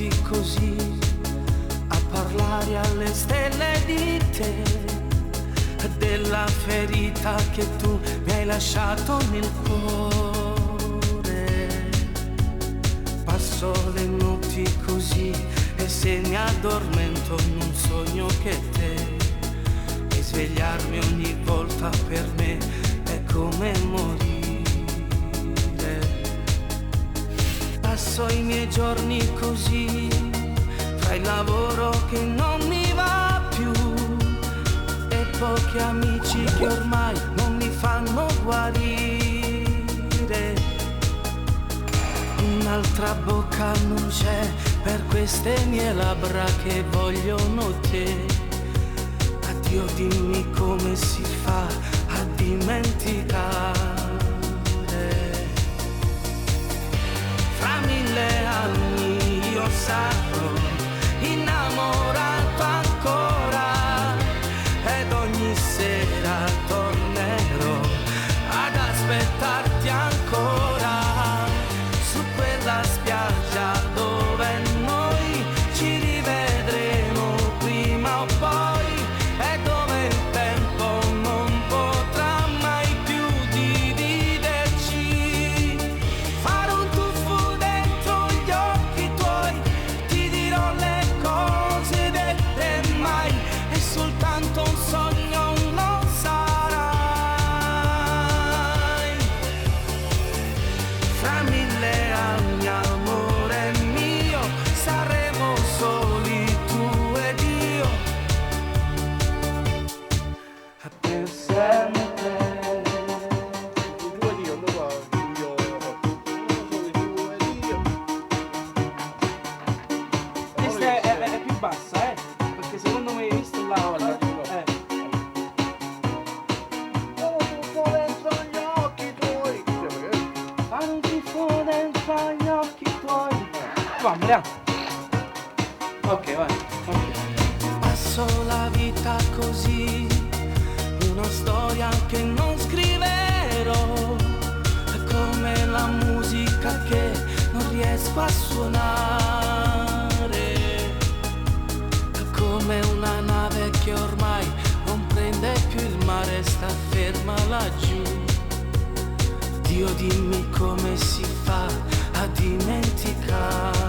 notti così a parlare alle stelle di te, della ferita che tu mi hai lasciato nel cuore. Passo le notti così e se mi addormento in un sogno che te, e svegliarmi ogni volta per me è come morire. Passo i miei giorni così, fra il lavoro che non mi va più e pochi amici che ormai non mi fanno guarire. Un'altra bocca non c'è per queste mie labbra che vogliono te. Addio, dimmi come si fa a dimenticare. Fra 1000 anni io sarò innamorato ancora ed ogni sera tornerò ad aspettarti ancora su quella spiaggia dove noi ci rivedremo prima o poi e dove il tempo non potrà mai più dividerci. Farò un tuffo dentro gli occhi tuoi, ti dirò le cose dette mai, è soltanto un sogno, non sarai. Fra 1000 anni, amore mio, saremo soli tu ed io per sempre. Questa è più bassa, perché secondo me hai visto là. Fare un tifo dentro gli occhi tuoi. Vamo, andiamo. Ok, vai. Ok. Passo la vita così, una storia che non scriverò, è come la musica che non riesco a suonare, è come una nave che ormai non prende più il mare, sta ferma laggiù. Dio, dimmi come si fa a dimenticare.